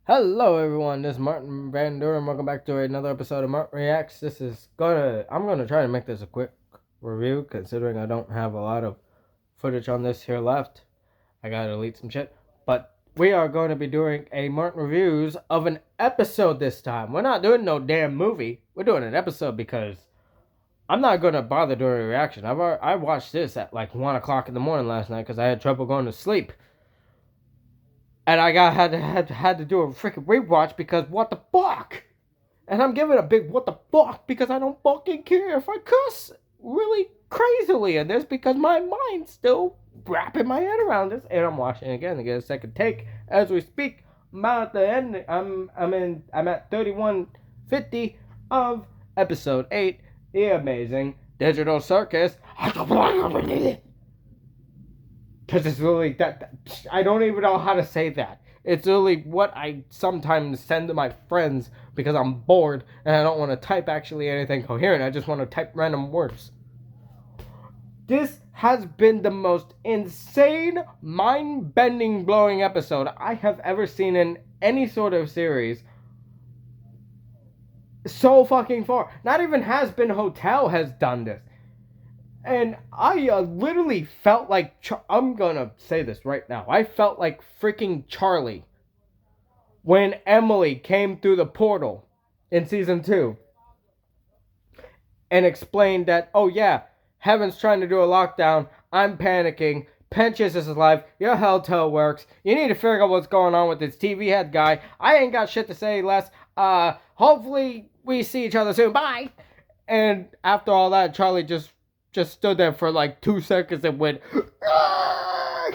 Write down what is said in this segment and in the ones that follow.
Hello everyone, this is Martin Van Duren. Welcome back to another episode of Martin Reacts. I'm gonna try to make this a quick review considering I don't have a lot of footage on this here left. I gotta delete some shit. But we are going to be doing a Martin Reviews of an episode this time. We're not doing no damn movie. We're doing an episode because I'm not gonna bother doing a reaction. I watched this at like 1 o'clock in the morning last night because I had trouble going to sleep. And I had to do a freaking rewatch because what the fuck? And I'm giving a big what the fuck because I don't fucking care if I cuss really crazily in this because my mind's still wrapping my head around this. And I'm watching it again to get a second take as we speak. I'm at the end. I'm at 31:50 of episode 8, the amazing digital circus. Because it's really that I don't even know how to say that. It's really what I sometimes send to my friends because I'm bored and I don't want to type actually anything coherent. I just want to type random words. This has been the most insane, mind-bending, blowing episode I have ever seen in any sort of series. So fucking far. Not even Has Been Hotel has done this. And I literally felt like, I'm gonna say this right now. I felt like freaking Charlie when Emily came through the portal in season 2 and explained that, oh yeah, Heaven's trying to do a lockdown. I'm panicking. Penches is alive. Your hotel works. You need to figure out what's going on with this TV head guy. I ain't got shit to say less. Hopefully we see each other soon. Bye. And after all that, Charlie just stood there for like 2 seconds and went, Aah!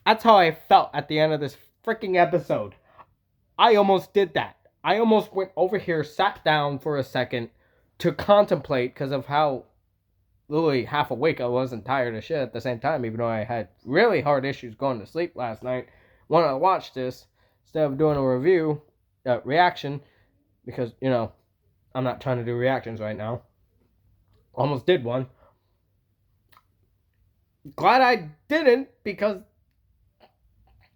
That's how I felt at the end of this freaking episode. I almost did that. I almost went over here, sat down for a second to contemplate because of how literally half awake I was and tired of shit at the same time, even though I had really hard issues going to sleep last night. Wanted to watch this instead of doing a reaction, because, you know, I'm not trying to do reactions right now. Almost did one. Glad I didn't, because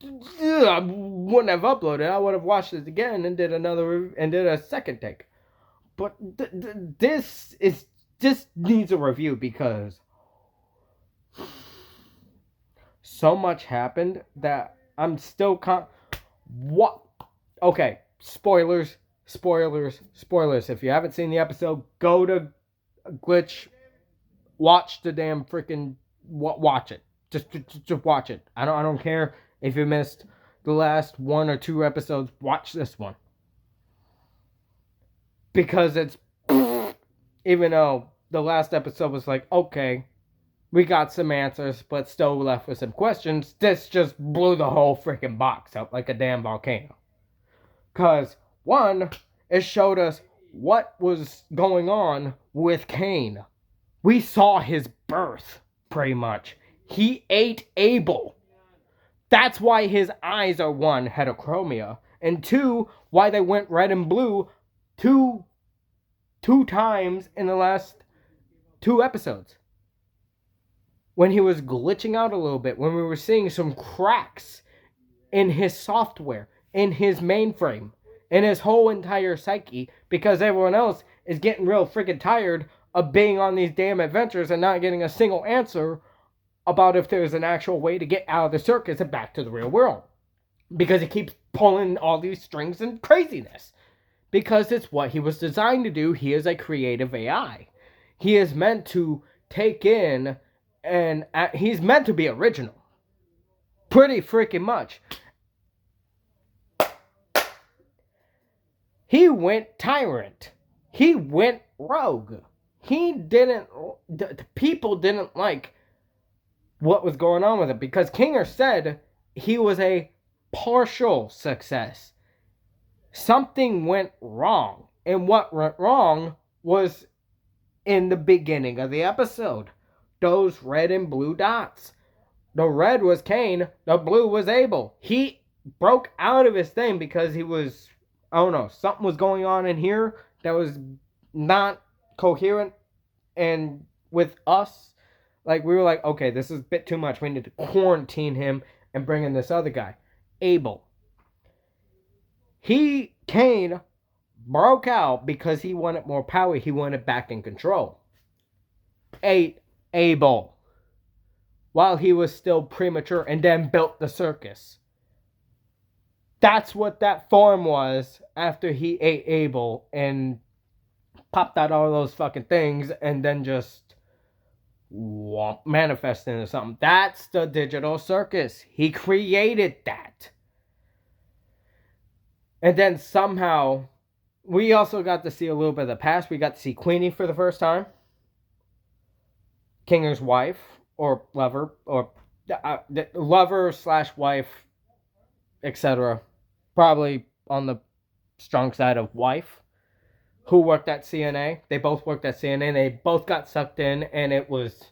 I wouldn't have uploaded. I would have watched it again and did a second take. But this needs a review because so much happened that I'm still what? Okay, spoilers. If you haven't seen the episode, go to Glitch, watch the damn freaking watch it. Just watch it. I don't care if you missed the last 1 or 2 episodes. Watch this one because it's even though the last episode was like, okay, we got some answers, but still left with some questions. This just blew the whole freaking box up like a damn volcano. Cause one, it showed us what was going on with Cain. We saw his birth, pretty much. He ate Abel. That's why his eyes are 1, heterochromia, and 2, why they went red and blue two times in the last 2 episodes. When he was glitching out a little bit, when we were seeing some cracks in his software, in his mainframe, in his whole entire psyche, because everyone else is getting real freaking tired of being on these damn adventures and not getting a single answer about if there's an actual way to get out of the circus and back to the real world. Because he keeps pulling all these strings and craziness. Because it's what he was designed to do. He is a creative AI. He is meant to take in, and he's meant to be original. Pretty freaking much. He went tyrant. He went rogue. The people didn't like what was going on with it because Kinger said he was a partial success. Something went wrong. And what went wrong was in the beginning of the episode. Those red and blue dots. The red was Cain. The blue was Abel. He broke out of his thing because he was, I don't know, something was going on in here that was not coherent. And with us, like, we were like, okay, this is a bit too much. We need to quarantine him and bring in this other guy, Abel. Kane broke out because he wanted more power. He wanted back in control. Ate Abel while he was still premature and then built the circus. That's what that form was after he ate Abel and popped out all those fucking things and then just manifested into something. That's the digital circus. He created that. And then somehow, we also got to see a little bit of the past. We got to see Queenie for the first time. Kinger's wife, or lover, or lover / wife, etc. Probably on the strong side of wife, who worked at CNA. They both worked at CNA. They both got sucked in, and it was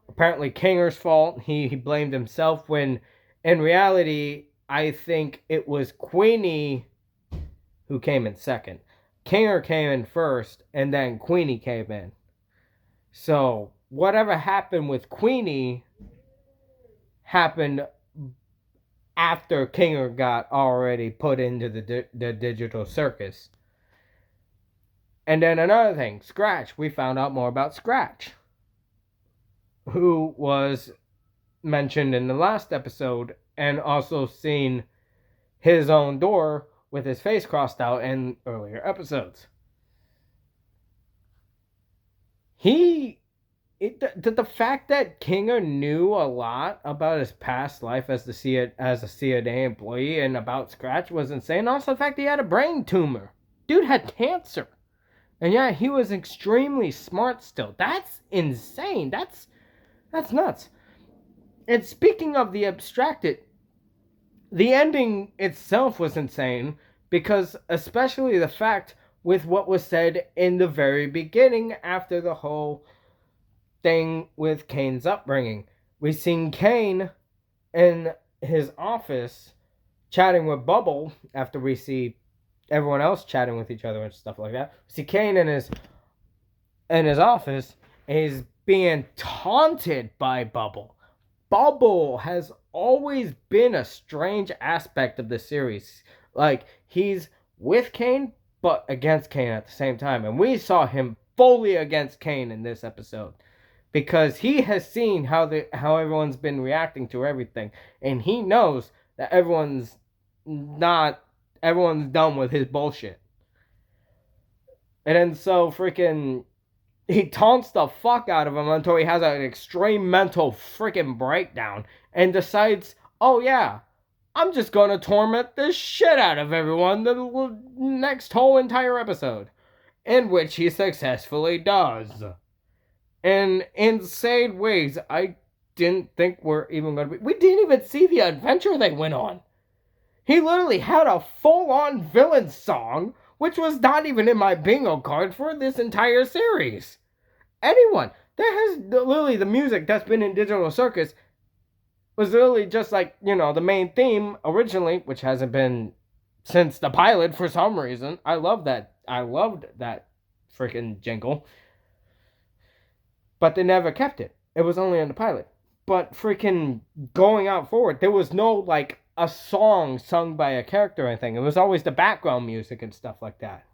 apparently Kinger's fault. He blamed himself when, in reality, I think it was Queenie who came in second. Kinger came in first, and then Queenie came in. So, whatever happened with Queenie happened after Kinger got already put into the digital circus. And then another thing, Scratch. We found out more about Scratch, who was mentioned in the last episode and also seen his own door with his face crossed out in earlier episodes. The fact that Kinger knew a lot about his past life as a CNA employee and about Scratch was insane. Also, the fact that he had a brain tumor. Dude had cancer. And yeah, he was extremely smart still. That's insane. That's nuts. And speaking of the abstracted, the ending itself was insane because especially the fact with what was said in the very beginning after the whole thing with Kane's upbringing. We seen Kane in his office chatting with Bubble after we see everyone else chatting with each other and stuff like that. We see Kane in his office and he's being taunted by Bubble. Bubble has always been a strange aspect of the series. Like, he's with Kane, but against Kane at the same time. And we saw him fully against Kane in this episode. Because he has seen how everyone's been reacting to everything. And he knows that everyone's done with his bullshit. And then so freaking he taunts the fuck out of him until he has an extreme mental freaking breakdown and decides, oh yeah, I'm just going to torment the shit out of everyone the next whole entire episode. In which he successfully does. In insane ways I didn't think were even going to be. We didn't even see the adventure they went on. He literally had a full-on villain song, which was not even in my bingo card for this entire series. Anyone that has literally the music that's been in Digital Circus was literally just like, the main theme originally, which hasn't been since the pilot for some reason. I loved that freaking jingle. But they never kept it. It was only in the pilot. But freaking going out forward, there was no, like, a song sung by a character or anything. It was always the background music and stuff like that.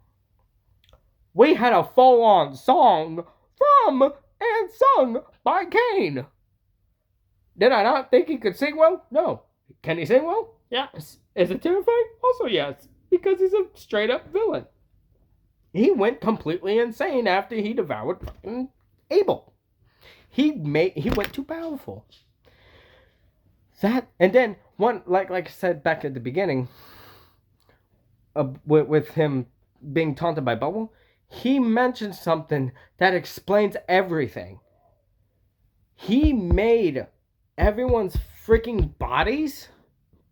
We had a full-on song from and sung by Kane. Did I not think he could sing well? No. Can he sing well? Yes. Is it terrifying? Also yes. Because he's a straight-up villain. He went completely insane after he devoured fucking Abel. He went too powerful. And then one, like I said back at the beginning, with him being taunted by Bubble, he mentioned something that explains everything. He made everyone's freaking bodies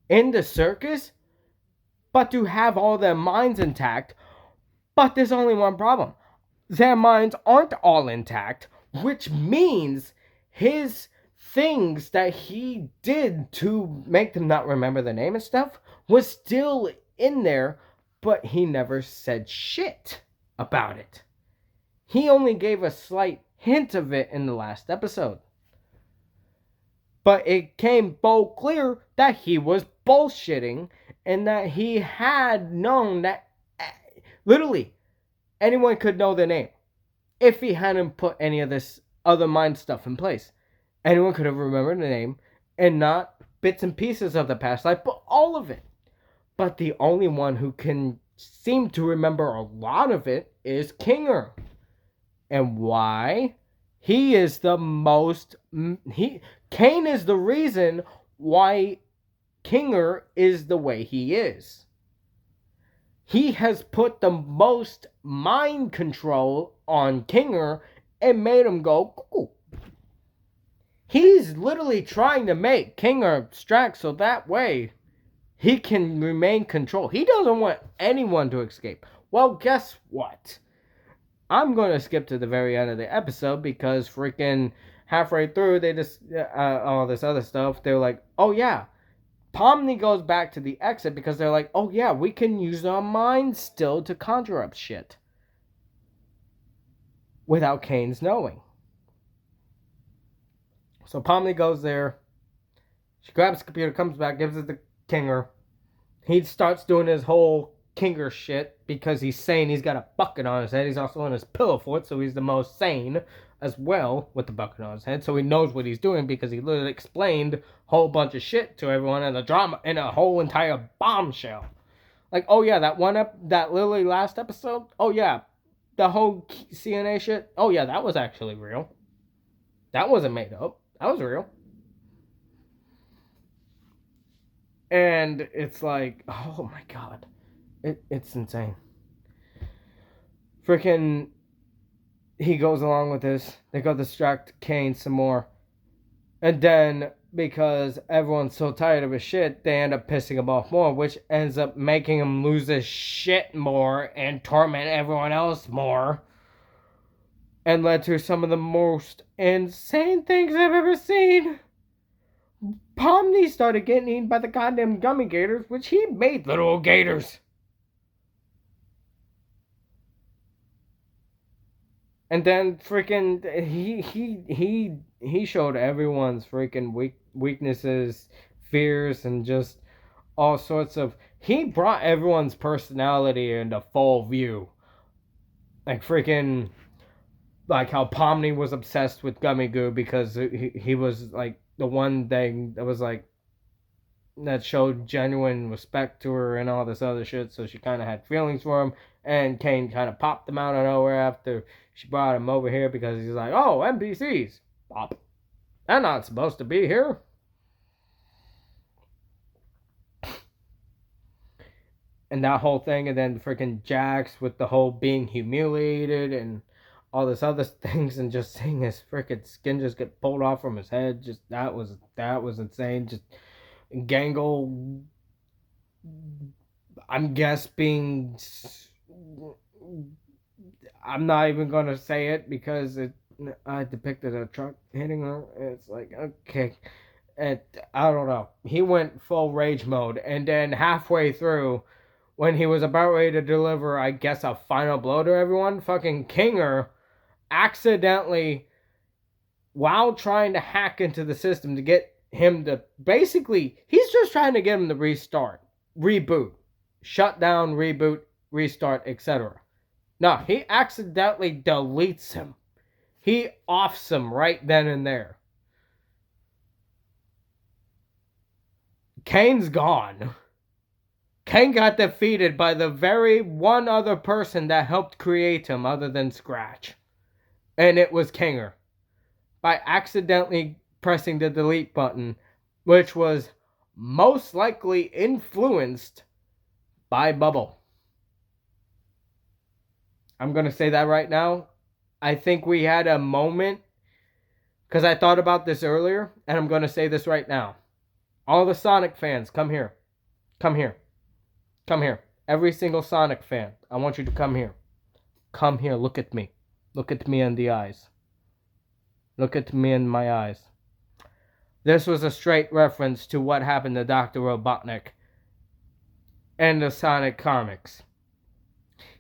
in the circus, but to have all their minds intact. But there's only one problem. Their minds aren't all intact, which means his things that he did to make them not remember the name and stuff was still in there, but he never said shit about it. He only gave a slight hint of it in the last episode. But it came bold clear that he was bullshitting, and that he had known that literally anyone could know the name if he hadn't put any of this other mind stuff in place. Anyone could have remembered the name, and not bits and pieces of the past life, but all of it. But the only one who can seem to remember a lot of it is Kinger. And why? He is the most... Kane is the reason why Kinger is the way he is. He has put the most mind control on Kinger and made him go, cool. He's literally trying to make Kinger abstract so that way he can remain control. He doesn't want anyone to escape. Well, guess what? I'm going to skip to the very end of the episode because freaking halfway through, they just, all this other stuff, they're like, oh yeah, Pomni goes back to the exit because they're like, oh yeah, we can use our minds still to conjure up shit. Without Kane's knowing. So Pomni goes there. She grabs the computer, comes back, gives it to Kinger. He starts doing his whole Kinger shit because he's sane. He's got a bucket on his head. He's also on his pillow fort, so he's the most sane as well with the bucket on his head. So he knows what he's doing because he literally explained a whole bunch of shit to everyone in the drama, in a whole entire bombshell. Like, oh yeah, that literally last episode. Oh yeah, the whole CNA shit. Oh yeah, that was actually real. That wasn't made up. That was real. And it's like, oh my god. It's insane. Freaking, he goes along with this. They go distract Kane some more. And then, because everyone's so tired of his shit, they end up pissing him off more, which ends up making him lose his shit more and torment everyone else more. And led to some of the most insane things I've ever seen. Pomni started getting eaten by the goddamn gummy gators, which he made literal gators. And then freaking he showed everyone's freaking weaknesses, fears, and just all sorts of... He brought everyone's personality into full view. Like freaking... Like how Pomni was obsessed with Gummy Goo because he was like the one thing that was like... that showed genuine respect to her and all this other shit, so she kind of had feelings for him. And Kane kind of popped him out of nowhere after she brought him over here because he's like, oh, NPCs. Pop. They're not supposed to be here. And that whole thing, and then freaking Jax with the whole being humiliated and all this other things, and just seeing his freaking skin just get pulled off from his head. Just that was insane. Just Gangle, I'm not even gonna say it because I depicted a truck hitting her. It's like, okay, and I don't know. He went full rage mode, and then halfway through, when he was about ready to deliver, I guess, a final blow to everyone, fucking Kinger accidentally, while trying to hack into the system to get him to... Basically, he's just trying to get him to restart, reboot, shut down, reboot, restart, etc. No, he accidentally deletes him. He offs him right then and there. Kane's gone. Kane got defeated by the very one other person that helped create him other than Scratch. And it was Kinger. By accidentally pressing the delete button, which was most likely influenced by Bubble. I'm going to say that right now. I think we had a moment, because I thought about this earlier, and I'm going to say this right now. All the Sonic fans, come here. Come here. Come here. Every single Sonic fan, I want you to come here. Come here, look at me. Look at me in the eyes. Look at me in my eyes. This was a straight reference to what happened to Dr. Robotnik in the Sonic comics.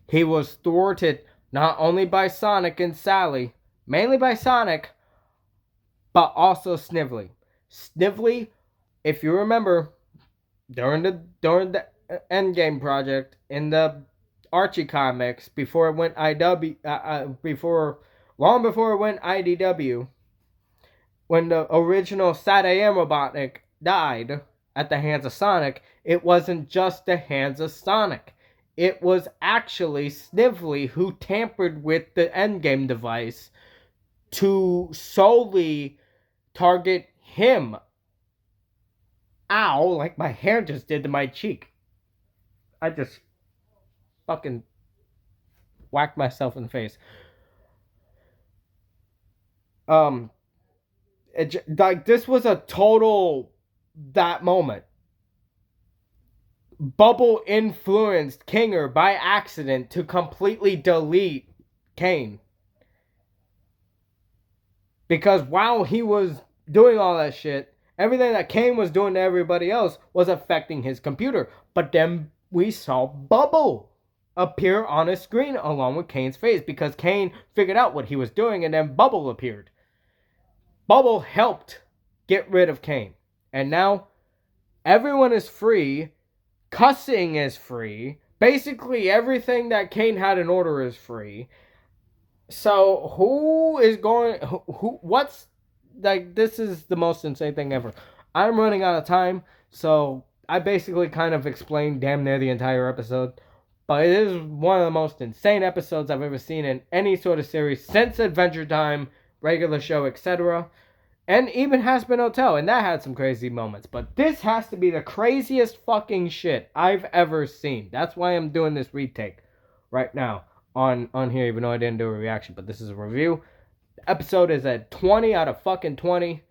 He was thwarted not only by Sonic and Sally, mainly by Sonic, but also Snively. Snively, if you remember, during the Endgame project in the Archie comics before it went long before it went IDW, when the original SAT-AM Robotnik died at the hands of Sonic, it wasn't just the hands of Sonic. It was actually Snively who tampered with the Endgame device to solely target him. Ow, like my hair just did to my cheek. I just fucking whacked myself in the face. Like, this was a total that moment. Bubble influenced Kinger by accident to completely delete Kane. Because while he was doing all that shit, everything that Kane was doing to everybody else was affecting his computer. But then we saw Bubble appear on a screen along with Kane's face, because Kane figured out what he was doing, and then Bubble appeared. Bubble helped get rid of Kane. And now everyone is free. Cussing is free. Basically everything that Kane had in order is free. So what's, like, this is the most insane thing ever. I'm running out of time, so I basically kind of explained damn near the entire episode. But it is one of the most insane episodes I've ever seen in any sort of series since Adventure Time, regular show, etc. And even Hazbin Hotel, and that had some crazy moments. But this has to be the craziest fucking shit I've ever seen. That's why I'm doing this retake right now on here, even though I didn't do a reaction. But this is a review. The episode is a 20 out of fucking 20.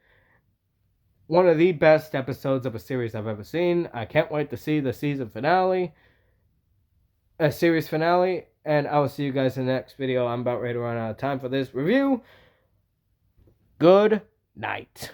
One of the best episodes of a series I've ever seen. I can't wait to see the season finale. A series finale. And I will see you guys in the next video. I'm about ready to run out of time for this review. Good night.